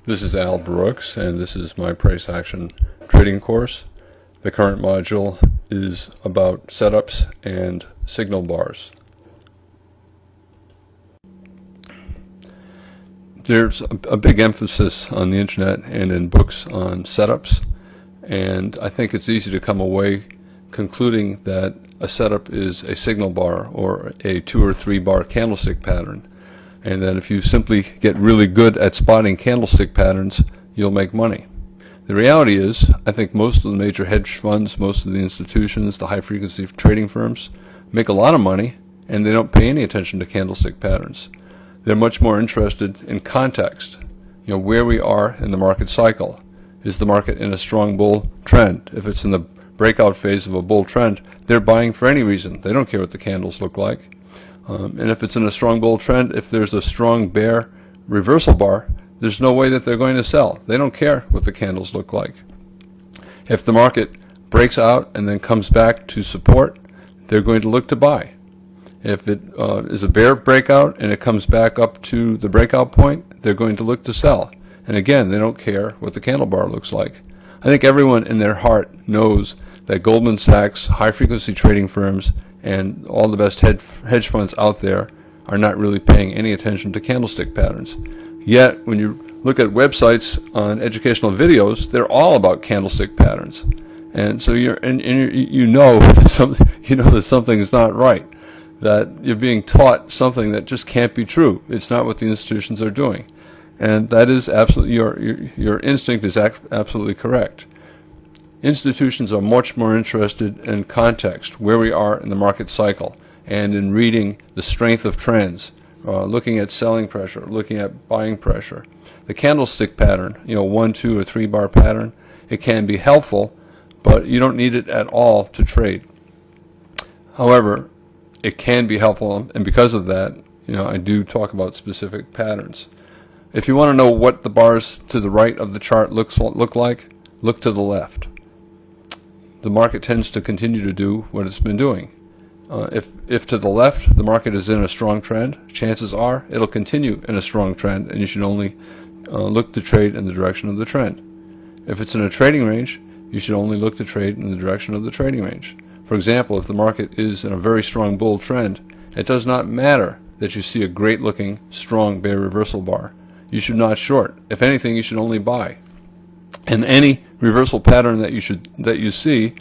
This is ALBrooks, and this is my price action trading course. The current module is about setups and signal bars. There's a big emphasis on the internet and in books on setups, and I think it's easy to come away concluding that a setup is a signal bar or a 2 or 3 bar candlestick pattern, and that if you simply get really good at spotting candlestick patterns, you'll make money. The reality is, I think most of the major hedge funds, most of the institutions, the high frequency trading firms make a lot of money, and they don't pay any attention to candlestick patterns. They're much more interested in context, where we are in the market cycle. Is the market in a strong bull trend? If it's in the breakout phase of a bull trend, they're buying for any reason. They don't care what the candles look like. And if it's in a strong bull trend, if there's a strong bear reversal bar, there's no way that they're going to sell. They don't care what the candles look like. If the market breaks out and then comes back to support, they're going to look to buy. If it is a bear breakout and it comes back up to the breakout point, they're going to look to sell. And again, they don't care what the candle bar looks like. I think everyone in their heart knows that Goldman Sachs, high-frequency trading firms, and all the best hedge funds out there are not really paying any attention to candlestick patterns. Yet, when you look at websites on educational videos, they're all about candlestick patterns. And so you know that something is not right, that you're being taught something that just can't be true. It's not what the institutions are doing. And that is absolutely, your instinct is absolutely correct. Institutions are much more interested in context, where we are in the market cycle, and in reading the strength of trends, looking at selling pressure, looking at buying pressure. The candlestick pattern, 1, 2, or 3 bar pattern, it can be helpful, but you don't need it at all to trade. However, it can be helpful, and because of that, I do talk about specific patterns. If you want to know what the bars to the right of the chart look like, look to the left. The market tends to continue to do what it's been doing. If to the left the market is in a strong trend, chances are it'll continue in a strong trend, and you should only look to trade in the direction of the trend. If it's in a trading range, you should only look to trade in the direction of the trading range. For example, if the market is in a very strong bull trend, it does not matter that you see a great looking strong bear reversal bar. You should not short. If anything, you should only buy. And any reversal pattern that you see,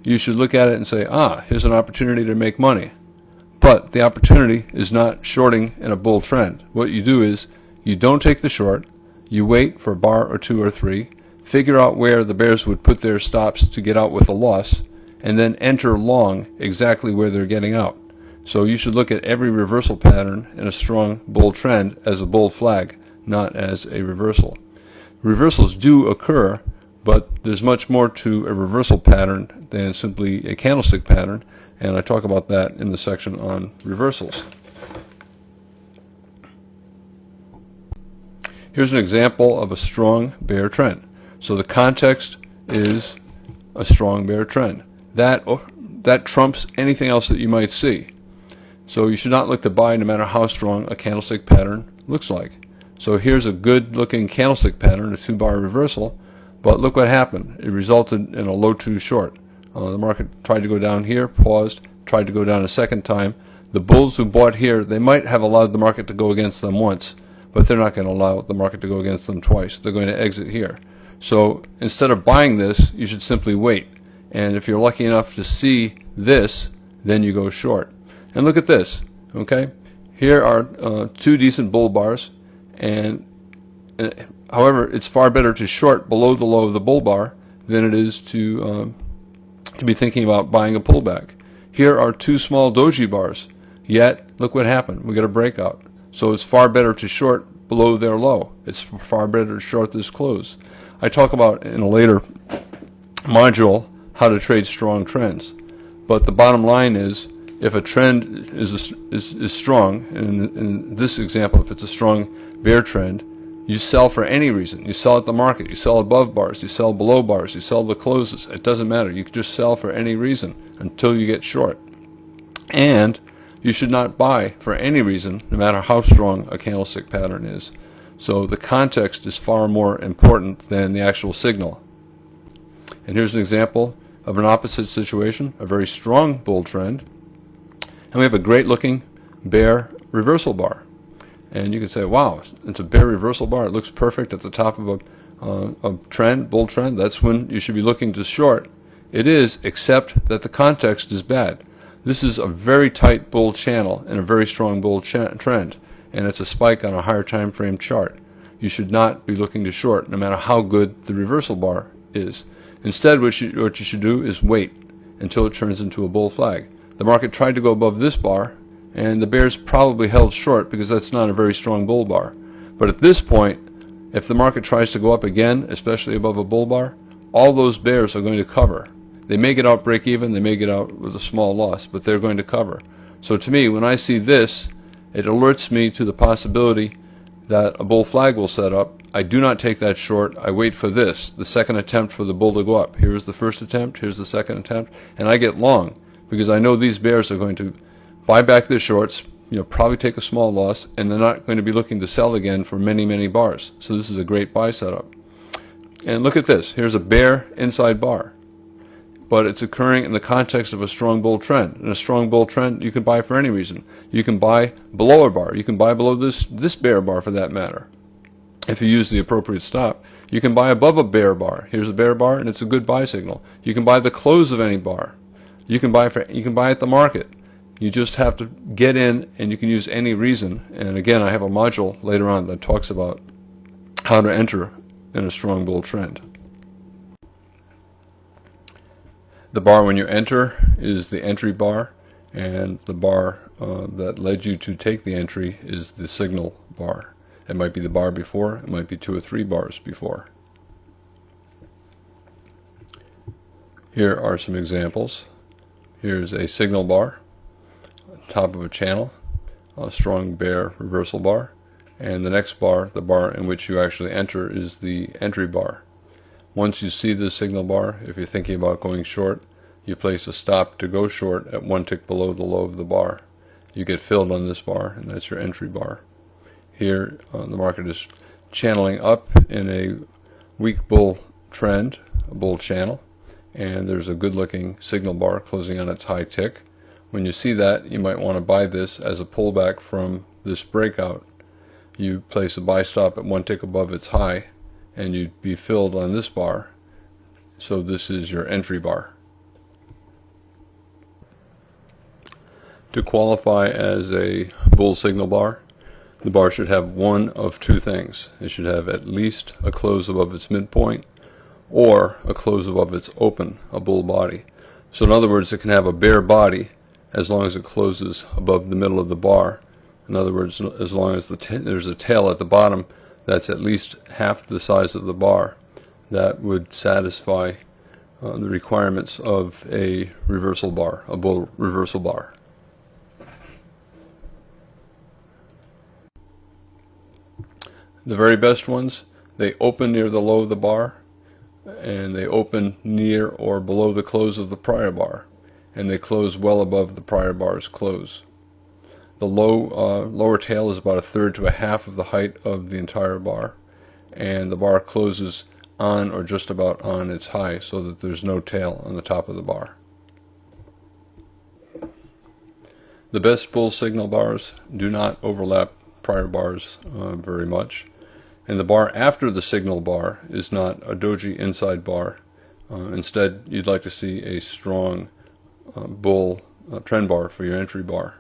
you should look at it and say, here's an opportunity to make money. But the opportunity is not shorting in a bull trend. What you do is you don't take the short, you wait for a bar or 2 or 3, figure out where the bears would put their stops to get out with a loss, and then enter long exactly where they're getting out. So you should look at every reversal pattern in a strong bull trend as a bull flag, not as a reversal. Reversals do occur, but there's much more to a reversal pattern than simply a candlestick pattern, and I talk about that in the section on reversals. Here's an example of a strong bear trend. So the context is a strong bear trend. That trumps anything else that you might see. So you should not look to buy no matter how strong a candlestick pattern looks like. So here's a good looking candlestick pattern, a 2 bar reversal, but look what happened. It resulted in a low 2 short. The market tried to go down here, paused, tried to go down a second time. The bulls who bought here, they might have allowed the market to go against them once, but they're not going to allow the market to go against them twice. They're going to exit here. So instead of buying this, you should simply wait. And if you're lucky enough to see this, then you go short. And look at this, okay? Here are 2 decent bull bars, and however, it's far better to short below the low of the bull bar than it is to be thinking about buying a pullback. Here are 2 small doji bars, yet look what happened. We got a breakout. So it's far better to short below their low. It's far better to short this close. I talk about in a later module how to trade strong trends. But the bottom line is, if a trend is strong, and in this example, if it's a strong bear trend, you sell for any reason. You sell at the market, you sell above bars, you sell below bars, you sell the closes. It doesn't matter. You can just sell for any reason until you get short. And you should not buy for any reason, no matter how strong a candlestick pattern is. So the context is far more important than the actual signal. And here's an example of an opposite situation, a very strong bull trend. And we have a great looking bear reversal bar. And you can say, wow, it's a bear reversal bar. It looks perfect at the top of a trend, bull trend. That's when you should be looking to short. It is, except that the context is bad. This is a very tight bull channel and a very strong bull trend, and it's a spike on a higher time frame chart. You should not be looking to short, no matter how good the reversal bar is. Instead, what you should do is wait until it turns into a bull flag. The market tried to go above this bar, and the bears probably held short because that's not a very strong bull bar. But at this point, if the market tries to go up again, especially above a bull bar, all those bears are going to cover. They may get out break even, they may get out with a small loss, but they're going to cover. So to me, when I see this, it alerts me to the possibility that a bull flag will set up. I do not take that short. I wait for this, the second attempt for the bull to go up. Here's the first attempt, here's the second attempt, and I get long because I know these bears are going to buy back their shorts, probably take a small loss, and they're not going to be looking to sell again for many, many bars. So this is a great buy setup. And look at this. Here's a bear inside bar. But it's occurring in the context of a strong bull trend. And a strong bull trend you can buy for any reason. You can buy below a bar. You can buy below this bear bar for that matter. If you use the appropriate stop. You can buy above a bear bar. Here's a bear bar and it's a good buy signal. You can buy the close of any bar. You can buy at the market. You just have to get in, and you can use any reason. And again, I have a module later on that talks about how to enter in a strong bull trend. The bar when you enter is the entry bar, and the bar that led you to take the entry is the signal bar. It might be the bar before, it might be 2 or 3 bars before. Here are some examples. Here's a signal bar, top of a channel, a strong bear reversal bar, and the next bar, the bar in which you actually enter, is the entry bar. Once you see this signal bar, if you're thinking about going short, you place a stop to go short at 1 tick below the low of the bar. You get filled on this bar, and that's your entry bar. Here, the market is channeling up in a weak bull trend, a bull channel, and there's a good looking signal bar closing on its high tick. When you see that, you might want to buy this as a pullback from this breakout. You place a buy stop at 1 tick above its high, and you'd be filled on this bar. So this is your entry bar. To qualify as a bull signal bar, the bar should have one of 2 things. It should have at least a close above its midpoint or a close above its open, a bull body. So in other words, it can have a bear body as long as it closes above the middle of the bar. In other words, as long as there's a tail at the bottom that's at least half the size of the bar, that would satisfy the requirements of a reversal bar, a bull reversal bar. The very best ones, they open near the low of the bar, and they open near or below the close of the prior bar, and they close well above the prior bar's close. The lower tail is about 1/3 to 1/2 of the height of the entire bar, and the bar closes on or just about on its high, so that there's no tail on the top of the bar. The best bull signal bars do not overlap prior bars very much, and the bar after the signal bar is not a doji inside bar. Instead, you'd like to see a strong bull trend bar for your entry bar.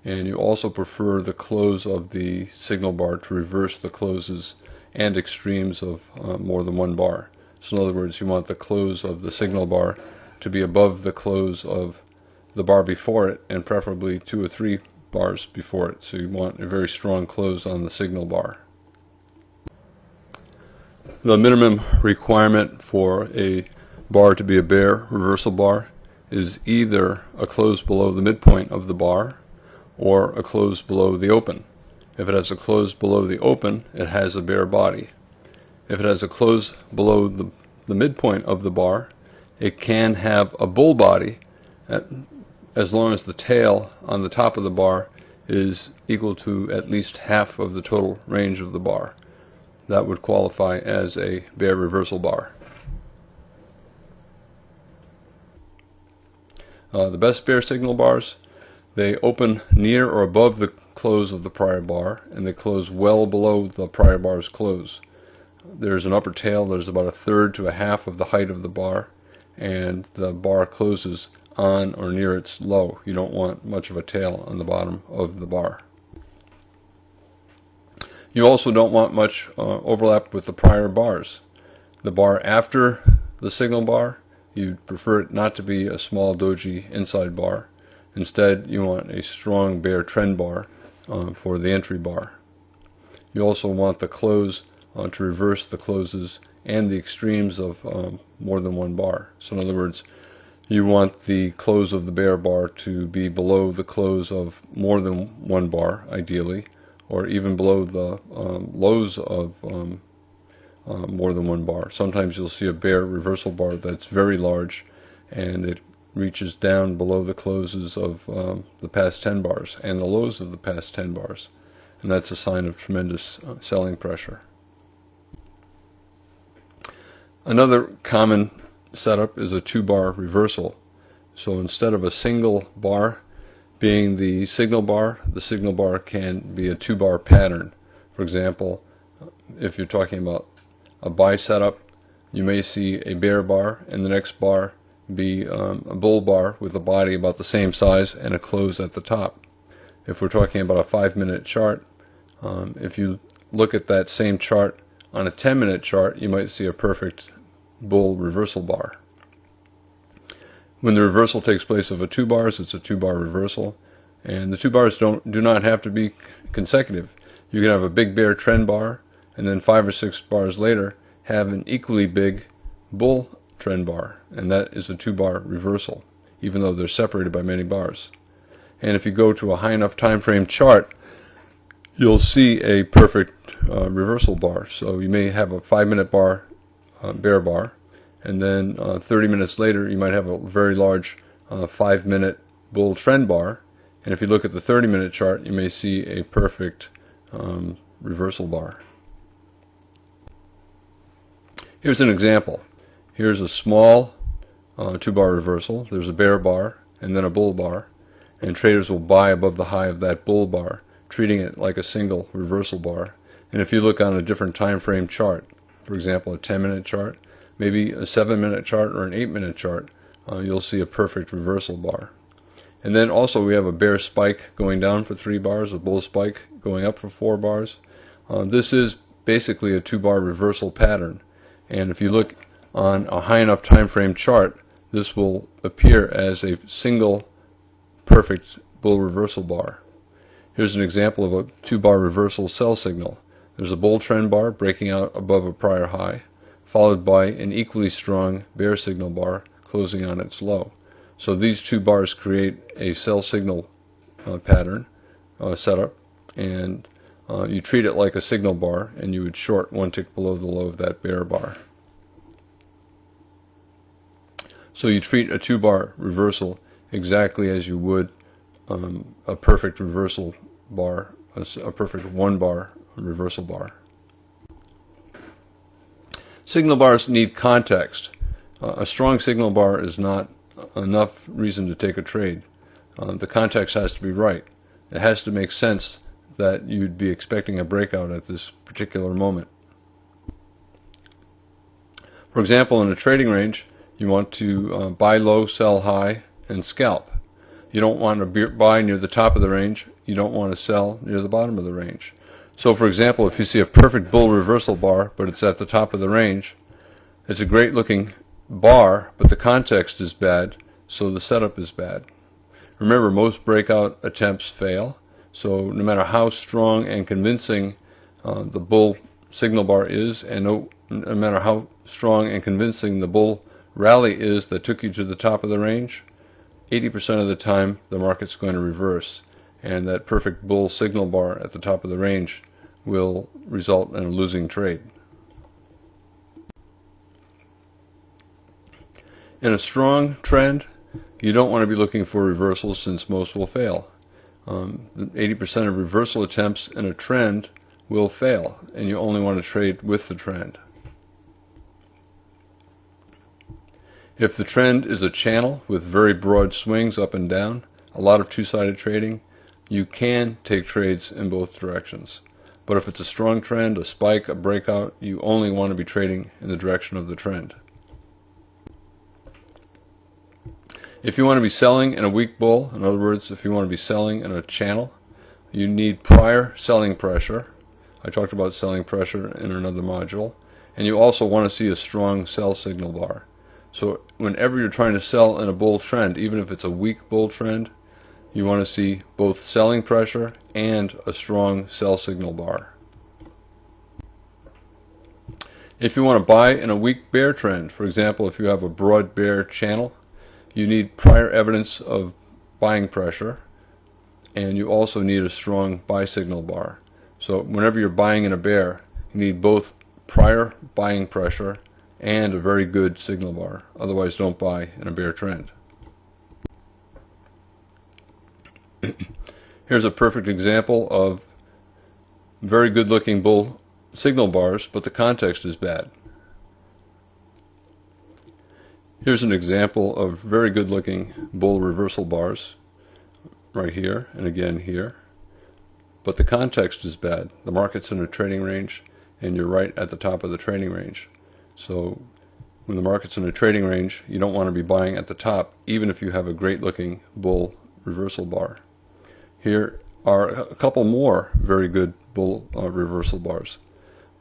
And you also prefer the close of the signal bar to reverse the closes and extremes of more than one bar. So in other words, you want the close of the signal bar to be above the close of the bar before it, and preferably 2 or 3 bars before it. So you want a very strong close on the signal bar. The minimum requirement for a bar to be a bear reversal bar is either a close below the midpoint of the bar or a close below the open. If it has a close below the open, it has a bear body. If it has a close below the midpoint of the bar, it can have a bull body as long as the tail on the top of the bar is equal to at least half of the total range of the bar. That would qualify as a bear reversal bar. The best bear signal bars, they open near or above the close of the prior bar, and they close well below the prior bar's close. There's an upper tail that is about a third to a half of the height of the bar, and the bar closes on or near its low. You don't want much of a tail on the bottom of the bar. You also don't want much overlap with the prior bars. The bar after the signal bar, you'd prefer it not to be a small doji inside bar. Instead, you want a strong bear trend bar for the entry bar. You also want the close to reverse the closes and the extremes of more than one bar. So in other words, you want the close of the bear bar to be below the close of more than one bar, ideally, or even below the lows of more than one bar. Sometimes you'll see a bear reversal bar that's very large, and it reaches down below the closes of the past 10 bars and the lows of the past 10 bars. And that's a sign of tremendous selling pressure. Another common setup is a 2-bar reversal. So instead of a single bar being the signal bar can be a 2-bar pattern. For example, if you're talking about a buy setup, you may see a bear bar and the next bar be a bull bar with a body about the same size and a close at the top. If we're talking about a 5-minute chart, if you look at that same chart on a 10-minute chart, you might see a perfect bull reversal bar. When the reversal takes place of a 2 bars, it's a 2-bar reversal, and the 2 bars do not have to be consecutive. You can have a big bear trend bar and then 5 or 6 bars later have an equally big bull trend bar, and that is a 2-bar reversal, even though they're separated by many bars. And if you go to a high enough time frame chart, you'll see a perfect reversal bar. So you may have a 5-minute bar, bear bar, and then 30 minutes later you might have a very large 5-minute bull trend bar, and if you look at the 30-minute chart, you may see a perfect reversal bar. Here's an example. Here's a small 2-bar reversal. There's a bear bar and then a bull bar, and traders will buy above the high of that bull bar, treating it like a single reversal bar. And if you look on a different time frame chart, for example a 10-minute chart, maybe a 7-minute chart or an 8-minute chart, you'll see a perfect reversal bar. And then also we have a bear spike going down for 3 bars, a bull spike going up for 4 bars. This is basically a 2-bar reversal pattern, and if you look on a high enough time frame chart, this will appear as a single perfect bull reversal bar. Here's an example of a 2-bar reversal sell signal. There's a bull trend bar breaking out above a prior high, followed by an equally strong bear signal bar closing on its low. So these 2 bars create a sell signal pattern setup, and you treat it like a signal bar, and you would short 1 tick below the low of that bear bar. So you treat a 2-bar reversal exactly as you would a perfect reversal bar, a perfect 1-bar reversal bar. Signal bars need context. A strong signal bar is not enough reason to take a trade. The context has to be right. It has to make sense that you'd be expecting a breakout at this particular moment. For example, in a trading range, you want to buy low, sell high, and scalp. You don't want to buy near the top of the range. You don't want to sell near the bottom of the range. So for example, if you see a perfect bull reversal bar, but it's at the top of the range, it's a great looking bar, but the context is bad, so the setup is bad. Remember, most breakout attempts fail, so no matter how strong and convincing the bull signal bar is, and no matter how strong and convincing the bull rally is that took you to the top of the range, 80% of the time the market's going to reverse, and that perfect bull signal bar at the top of the range will result in a losing trade. In a strong trend, you don't want to be looking for reversals, since most will fail. 80% of reversal attempts in a trend will fail, and you only want to trade with the trend. If the trend is a channel with very broad swings up and down, a lot of two-sided trading, you can take trades in both directions. But if it's a strong trend, a spike, a breakout, you only want to be trading in the direction of the trend. If you want to be selling in a weak bull, in other words, if you want to be selling in a channel, you need prior selling pressure. I talked about selling pressure in another module. And you also want to see a strong sell signal bar. So whenever you're trying to sell in a bull trend, even if it's a weak bull trend, you want to see both selling pressure and a strong sell signal bar. If you want to buy in a weak bear trend, for example, if you have a broad bear channel, you need prior evidence of buying pressure, and you also need a strong buy signal bar. So whenever you're buying in a bear, you need both prior buying pressure and a very good signal bar. Otherwise, don't buy in a bear trend. Here's a perfect example of very good looking bull signal bars, but the context is bad. Here's an example of very good looking bull reversal bars right here and again here, but the context is bad. The market's in a trading range and you're right at the top of the trading range. So when the market's in a trading range, you don't want to be buying at the top, even if you have a great looking bull reversal bar. Here are a couple more very good bull reversal bars.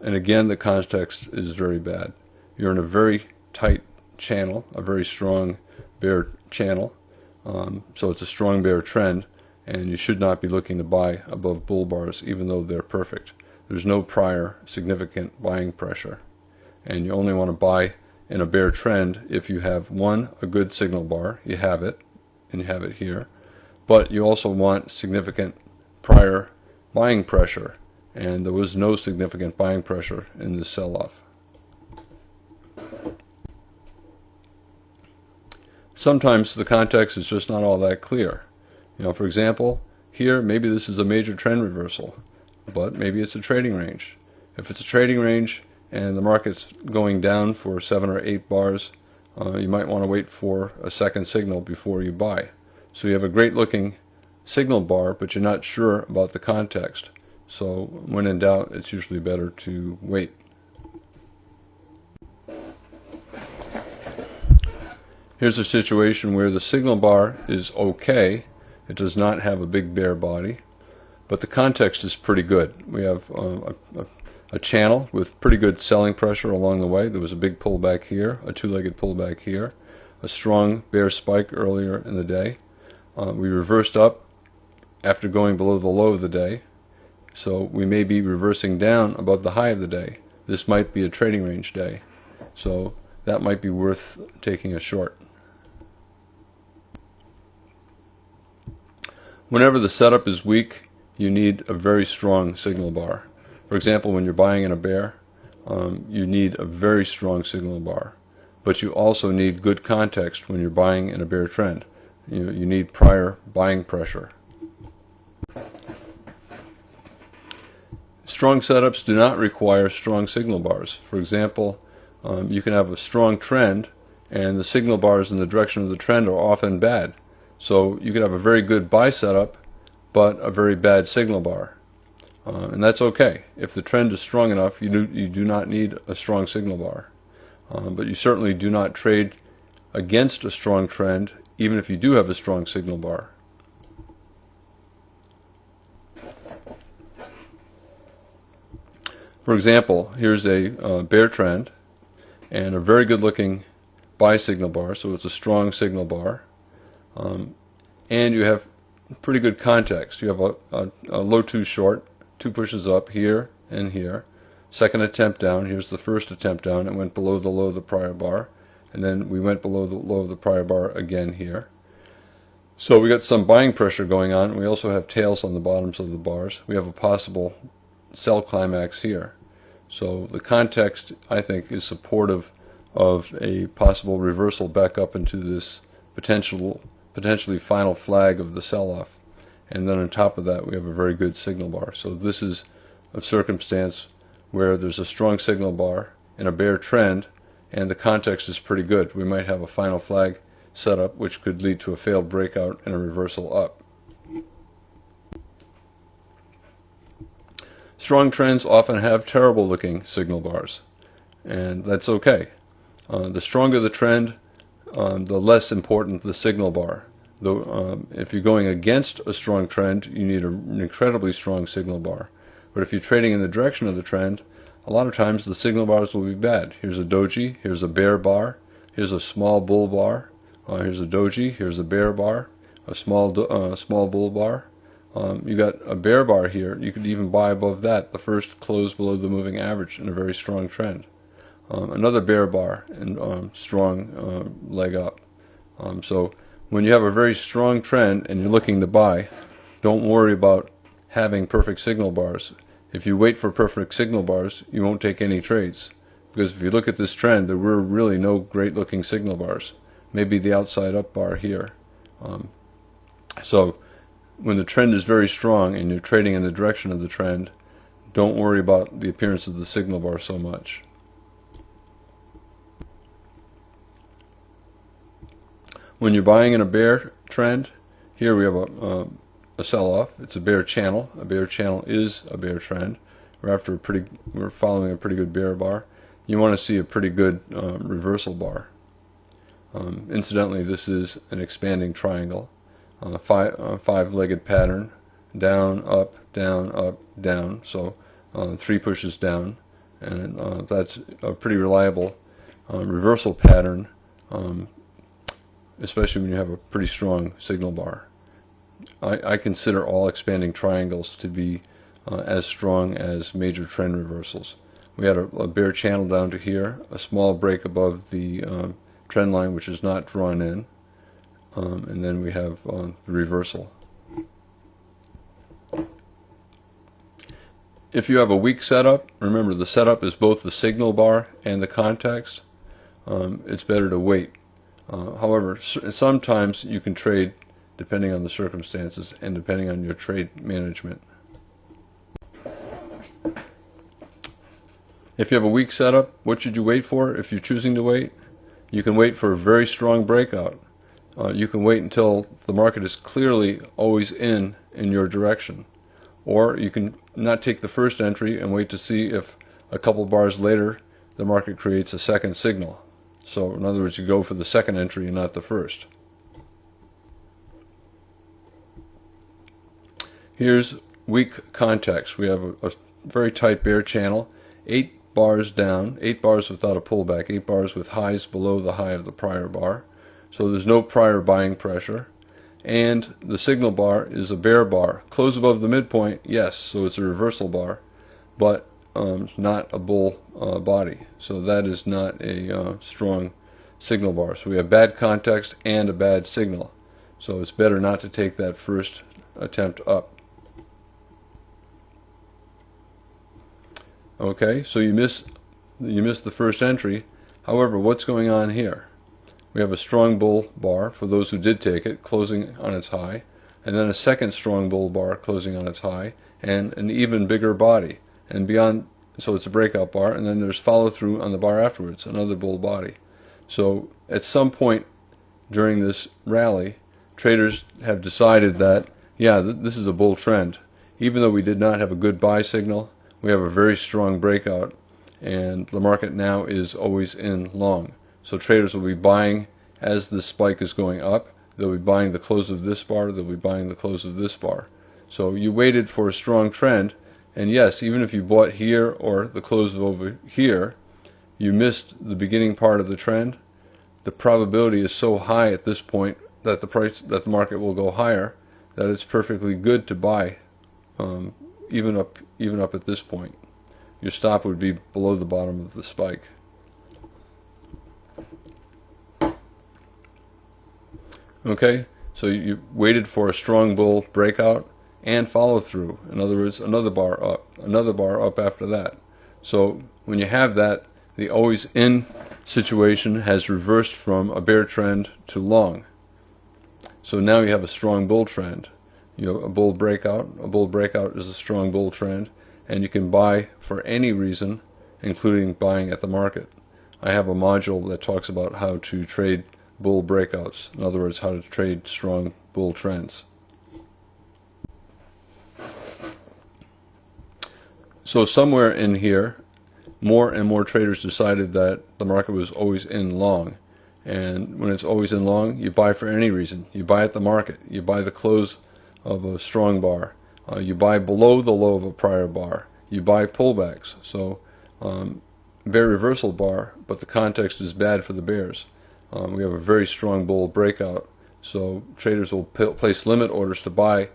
And again, the context is very bad. You're in a very tight channel, a very strong bear channel. So it's a strong bear trend, and you should not be looking to buy above bull bars, even though they're perfect. There's no prior significant buying pressure. And you only want to buy in a bear trend if you have, one, a good signal bar, you have it, and you have it here, but you also want significant prior buying pressure, and there was no significant buying pressure in this sell-off. Sometimes the context is just not all that clear. For example, here maybe this is a major trend reversal, but maybe it's a trading range. If it's a trading range and the market's going down for 7 or 8 bars, you might want to wait for a second signal before you buy. So you have a great looking signal bar, but you're not sure about the context. So when in doubt, it's usually better to wait. Here's a situation where the signal bar is okay. It does not have a big bear body, but the context is pretty good. We have a channel with pretty good selling pressure along the way. There was a big pullback here, a two-legged pullback here, a strong bear spike earlier in the day. We reversed up after going below the low of the day, so we may be reversing down above the high of the day. This might be a trading range day, so that might be worth taking a short. Whenever the setup is weak, you need a very strong signal bar. For example, when you're buying in a bear, you need a very strong signal bar. But you also need good context when you're buying in a bear trend. You need prior buying pressure. Strong setups do not require strong signal bars. For example, you can have a strong trend and the signal bars in the direction of the trend are often bad. So you could have a very good buy setup, but a very bad signal bar. And that's okay. If the trend is strong enough, you do not need a strong signal bar. But you certainly do not trade against a strong trend, even if you do have a strong signal bar. For example, here's a bear trend and a very good looking buy signal bar, so it's a strong signal bar. And you have pretty good context. You have a low 2 short, 2 pushes up here and here. Second attempt down, here's the first attempt down. It went below the low of the prior bar, and then we went below the low of the prior bar again here. So we got some buying pressure going on. We also have tails on the bottoms of the bars. We have a possible sell climax here. So the context, I think, is supportive of a possible reversal back up into this potentially final flag of the sell-off. and then on top of that we have a very good signal bar. So this is a circumstance where there's a strong signal bar and a bear trend, and the context is pretty good. We might have a final flag setup which could lead to a failed breakout and a reversal up. Strong trends often have terrible looking signal bars, and that's okay. The stronger the trend, the less important the signal bar. Though if you're going against a strong trend, you need an incredibly strong signal bar. But if you're trading in the direction of the trend, a lot of times the signal bars will be bad. Here's a doji, here's a bear bar, here's a small bull bar, here's a doji, here's a bear bar, a small bull bar. You got a bear bar here. You could even buy above that, the first close below the moving average in a very strong trend. Another bear bar and strong leg up. So when you have a very strong trend and you're looking to buy, don't worry about having perfect signal bars. If you wait for perfect signal bars, you won't take any trades, because if you look at this trend, there were really no great looking signal bars. Maybe the outside up bar here. So when the trend is very strong and you're trading in the direction of the trend, don't worry about the appearance of the signal bar so much. When you're buying in a bear trend, here we have a sell-off. It's a bear channel. A bear channel is a bear trend. We're following a pretty good bear bar. You want to see a pretty good reversal bar. Incidentally, this is an expanding triangle, five-legged pattern, down, up, down. So 3 pushes down, and that's a pretty reliable reversal pattern, especially when you have a pretty strong signal bar. I consider all expanding triangles to be as strong as major trend reversals. We had a bear channel down to here, a small break above the trend line which is not drawn in, and then we have the reversal. If you have a weak setup, remember the setup is both the signal bar and the context. It's better to wait. However, sometimes you can trade depending on the circumstances and depending on your trade management. If you have a weak setup, what should you wait for if you're choosing to wait? You can wait for a very strong breakout. You can wait until the market is clearly always in your direction. Or you can not take the first entry and wait to see if a couple bars later the market creates a second signal. So in other words, you go for the second entry and not the first. Here's weak context. We have a very tight bear channel, 8 bars down, 8 bars without a pullback, 8 bars with highs below the high of the prior bar. So there's no prior buying pressure. And the signal bar is a bear bar. Close above the midpoint, yes, so it's a reversal bar, but not a bull body. So that is not a strong signal bar. So we have bad context and a bad signal. So it's better not to take that first attempt up. Okay, so you miss the first entry. However, what's going on here? We have a strong bull bar for those who did take it, closing on its high, and then a second strong bull bar closing on its high, and an even bigger body. And beyond, so it's a breakout bar, and then there's follow through on the bar afterwards, another bull body. So at some point during this rally, traders have decided that, yeah, this is a bull trend. Even though we did not have a good buy signal, we have a very strong breakout, and the market now is always in long. So traders will be buying as the spike is going up. They'll be buying the close of this bar, they'll be buying the close of this bar. So you waited for a strong trend, and yes, even if you bought here or the close of over here, you missed the beginning part of the trend. The probability is so high at this point that the market will go higher, that it's perfectly good to buy, even up at this point. Your stop would be below the bottom of the spike. Okay, so you waited for a strong bull breakout and follow through. In other words, another bar up after that. So when you have that, the always in situation has reversed from a bear trend to long. So now you have a strong bull trend. You have a bull breakout. A bull breakout is a strong bull trend, and you can buy for any reason, including buying at the market. I have a module that talks about how to trade bull breakouts. In other words, how to trade strong bull trends. So somewhere in here, more and more traders decided that the market was always in long. And when it's always in long, you buy for any reason. You buy at the market. You buy the close of a strong bar. You buy below the low of a prior bar. You buy pullbacks. So bear reversal bar, but the context is bad for the bears. We have a very strong bull breakout. So traders will place limit orders to buy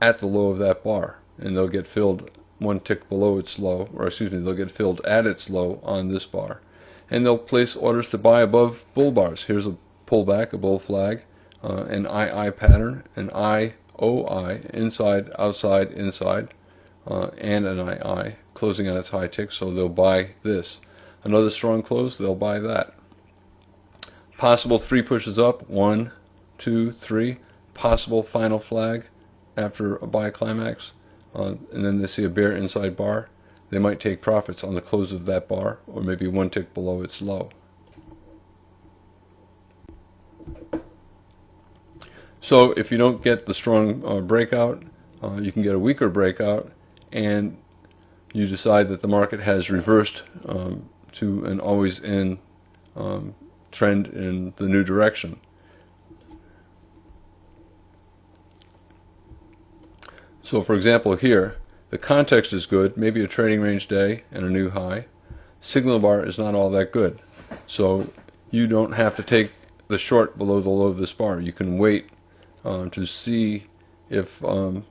at the low of that bar, and they'll get filled one tick below its low, or excuse me, they'll get filled at its low on this bar. And they'll place orders to buy above bull bars. Here's a pullback, a bull flag, an II pattern, an IOI, inside, outside, inside, and an II, closing on its high tick, so they'll buy this. Another strong close, they'll buy that. Possible 3 pushes up, 1, 2, 3. Possible final flag after a buy climax. And then they see a bear inside bar, they might take profits on the close of that bar, or maybe one tick below its low. So if you don't get the strong breakout, you can get a weaker breakout, and you decide that the market has reversed to an always in trend in the new direction. So for example here, the context is good, maybe a trading range day and a new high. Signal bar is not all that good. So you don't have to take the short below the low of this bar. You can wait to see if the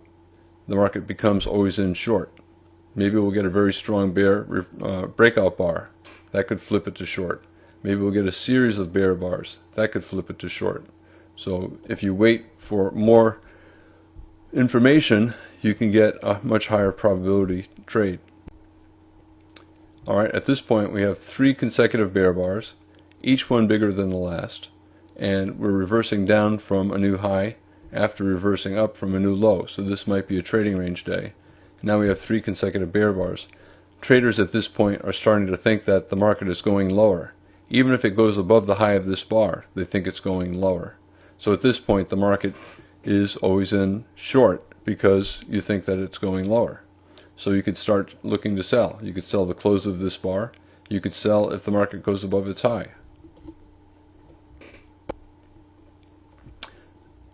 market becomes always in short. Maybe we'll get a very strong bear breakout bar. That could flip it to short. Maybe we'll get a series of bear bars. That could flip it to short. So if you wait for more information, you can get a much higher probability trade. Alright, at this point we have 3 consecutive bear bars, each one bigger than the last, and we're reversing down from a new high after reversing up from a new low, so this might be a trading range day. Now we have 3 consecutive bear bars. Traders at this point are starting to think that the market is going lower. Even if it goes above the high of this bar, they think it's going lower. So at this point the market is always in short because you think that it's going lower. So you could start looking to sell. You could sell the close of this bar. You could sell if the market goes above its high.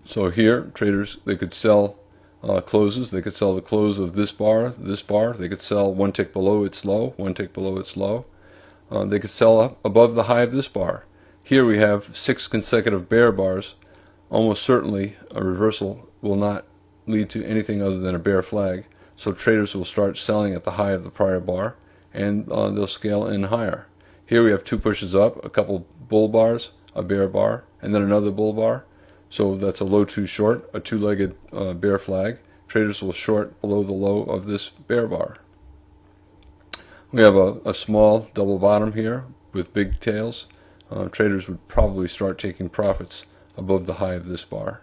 So here, traders, they could sell closes. They could sell the close of this bar, this bar. They could sell one tick below its low, one tick below its low. They could sell up above the high of this bar. Here we have 6 consecutive bear bars. Almost certainly a reversal will not lead to anything other than a bear flag. So traders will start selling at the high of the prior bar, and they'll scale in higher. Here we have 2 pushes up, a couple bull bars, a bear bar, and then another bull bar. So that's a low 2 short, a 2-legged bear flag. Traders will short below the low of this bear bar. We have a small double bottom here with big tails. Traders would probably start taking profits above the high of this bar.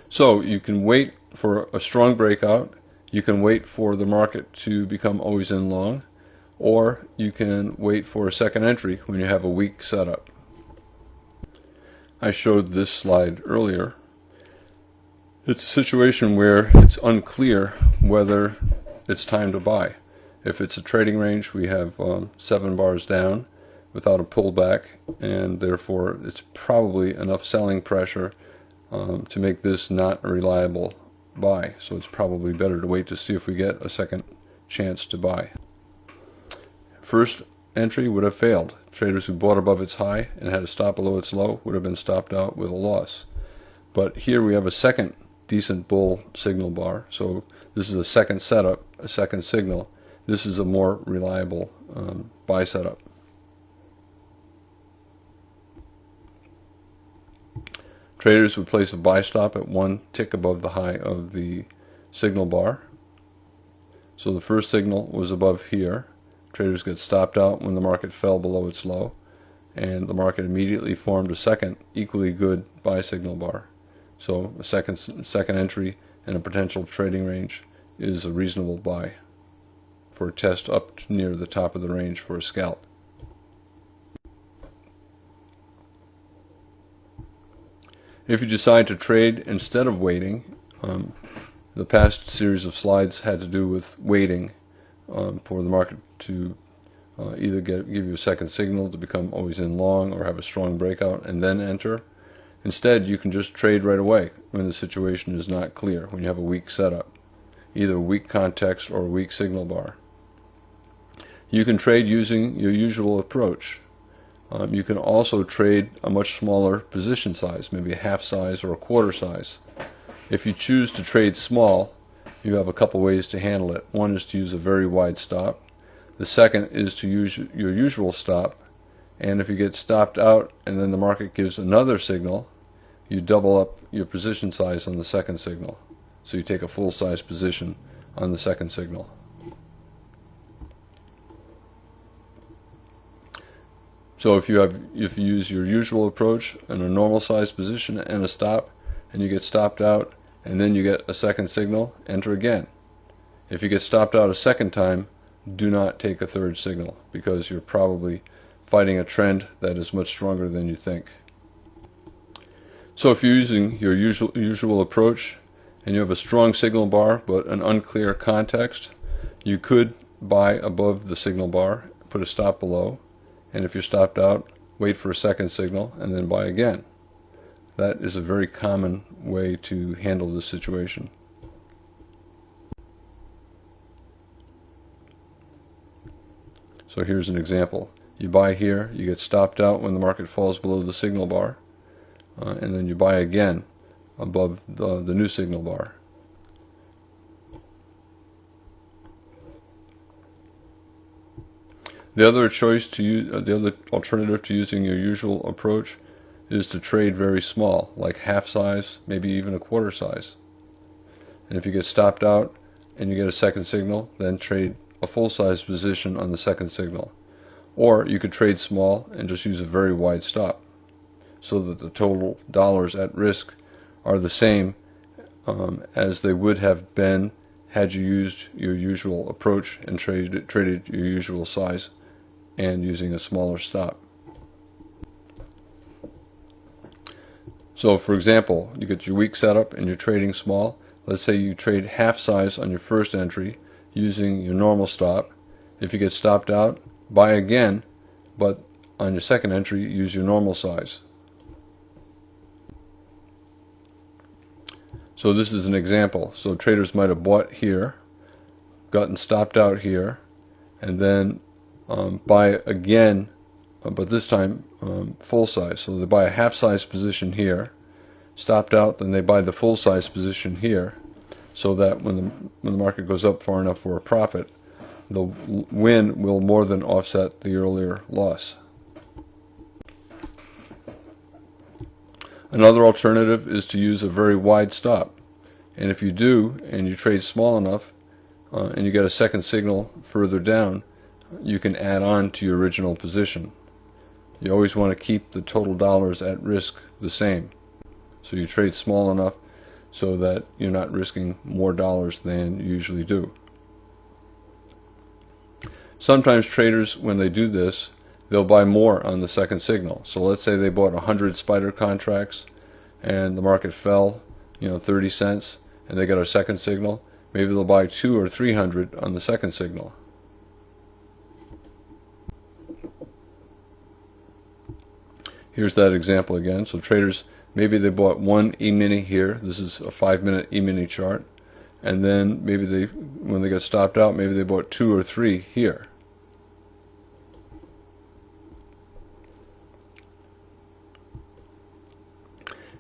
So you can wait for a strong breakout, you can wait for the market to become always in long, or you can wait for a second entry when you have a weak setup. I showed this slide earlier. It's a situation where it's unclear whether it's time to buy. If it's a trading range, we have 7 bars down without a pullback, and therefore it's probably enough selling pressure to make this not a reliable buy. So it's probably better to wait to see if we get a second chance to buy. First entry would have failed. Traders who bought above its high and had to stop below its low would have been stopped out with a loss. But here we have a second decent bull signal bar. So this is a second setup, a second signal. This is a more reliable buy setup. Traders would place a buy stop at 1 tick above the high of the signal bar. So the first signal was above here. Traders get stopped out when the market fell below its low, and the market immediately formed a second equally good buy signal bar. So a second entry in a potential trading range is a reasonable buy for a test up near the top of the range for a scalp. If you decide to trade instead of waiting, the past series of slides had to do with waiting for the market to either give you a second signal to become always in long or have a strong breakout and then enter. Instead, you can just trade right away when the situation is not clear, when you have a weak setup, either a weak context or a weak signal bar. You can trade using your usual approach. You can also trade a much smaller position size, maybe a half size or a quarter size. If you choose to trade small, you have a couple ways to handle it. One is to use a very wide stop. The second is to use your usual stop, and if you get stopped out and then the market gives another signal, you double up your position size on the second signal. So you take a full size position on the second signal. So if you use your usual approach and a normal size position and a stop, and you get stopped out and then you get a second signal, enter again. If you get stopped out a second time, do not take a third signal, because you're probably fighting a trend that is much stronger than you think. So if you're using your usual approach and you have a strong signal bar but an unclear context, you could buy above the signal bar, put a stop below, and if you're stopped out, wait for a second signal and then buy again. That is a very common way to handle this situation. So here's an example. You buy here, you get stopped out when the market falls below the signal bar, and then you buy again above the new signal bar. The other alternative to using your usual approach is to trade very small, like half size, maybe even a quarter size. And if you get stopped out and you get a second signal, then trade a full size position on the second signal. Or you could trade small and just use a very wide stop, so that the total dollars at risk are the same as they would have been had you used your usual approach and traded your usual size and using a smaller stop. So for example, you get your weak setup and you're trading small. Let's say you trade half size on your first entry using your normal stop. If you get stopped out, buy again, but on your second entry, use your normal size. So this is an example. So traders might have bought here, gotten stopped out here, and then buy again, but this time full size. So they buy a half size position here, stopped out, then they buy the full size position here, so that when the market goes up far enough for a profit, the win will more than offset the earlier loss. Another alternative is to use a very wide stop. And if you do, and you trade small enough, and you get a second signal further down, you can add on to your original position. You always want to keep the total dollars at risk the same. So you trade small enough so that you're not risking more dollars than you usually do. Sometimes traders, when they do this, they'll buy more on the second signal. So let's say they bought 100 spider contracts and the market fell, 30 cents, and they got a second signal. Maybe they'll buy 200 or 300 on the second signal. Here's that example again. So traders, maybe they bought one E-mini here. This is a 5-minute E-mini chart. And then maybe when they got stopped out, maybe they bought 2 or 3 here.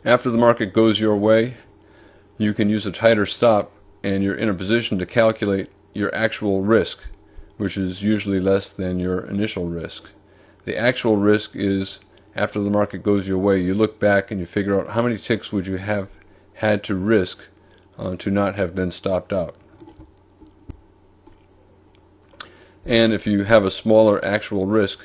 After the market goes your way, you can use a tighter stop, and you're in a position to calculate your actual risk, which is usually less than your initial risk. The actual risk is, after the market goes your way, you look back and you figure out how many ticks would you have had to risk to not have been stopped out. And if you have a smaller actual risk,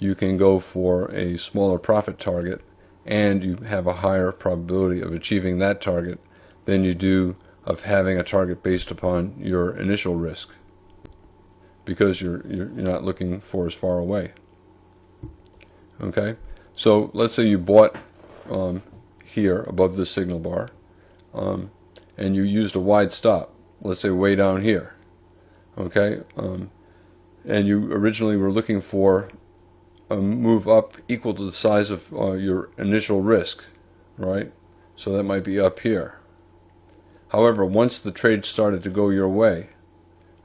you can go for a smaller profit target, and you have a higher probability of achieving that target than you do of having a target based upon your initial risk, because you're not looking for as far away. Okay, so let's say you bought here above the signal bar, and you used a wide stop, let's say way down here. Okay, and you originally were looking for a move up equal to the size of your initial risk, right? So that might be up here. However, once the trade started to go your way,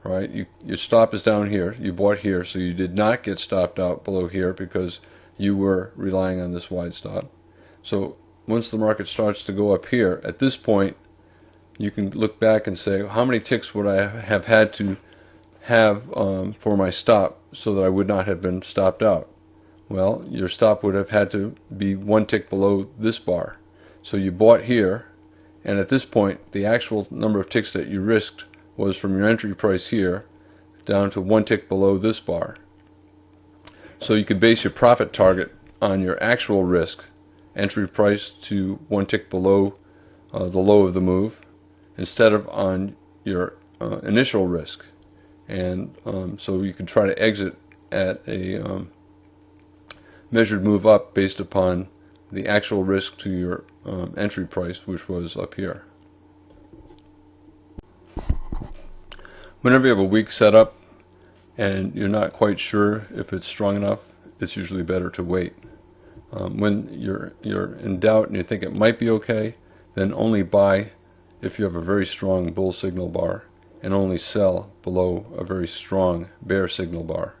right, your stop is down here, you bought here, so you did not get stopped out below here because you were relying on this wide stop. So once the market starts to go up here, at this point, you can look back and say, how many ticks would I have had to have for my stop so that I would not have been stopped out? Well, your stop would have had to be 1 tick below this bar. So you bought here, and at this point, the actual number of ticks that you risked was from your entry price here down to 1 tick below this bar. So you could base your profit target on your actual risk, entry price to 1 tick below the low of the move, instead of on your initial risk. And so you could try to exit at a measured move up based upon the actual risk to your entry price, which was up here. Whenever you have a weak setup and you're not quite sure if it's strong enough, it's usually better to wait. When you're in doubt and you think it might be okay, then only buy if you have a very strong bull signal bar, and only sell below a very strong bear signal bar.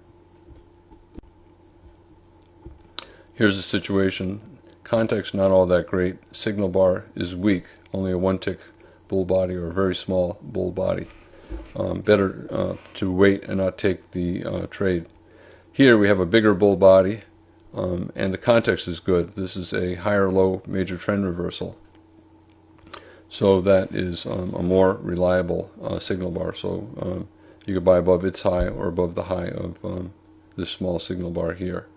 Here's the situation. Context not all that great. Signal bar is weak, only a 1 tick bull body or a very small bull body. Better to wait and not take the trade. Here we have a bigger bull body, and the context is good. This is a higher low major trend reversal. So that is a more reliable signal bar. So you could buy above its high or above the high of this small signal bar here.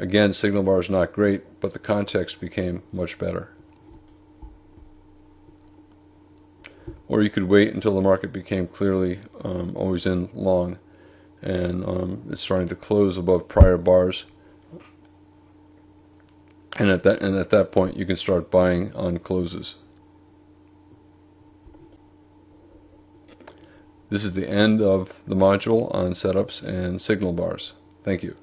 Again, signal bar is not great, but the context became much better. Or you could wait until the market became clearly always in long, and it's starting to close above prior bars. And at that point, you can start buying on closes. This is the end of the module on setups and signal bars. Thank you.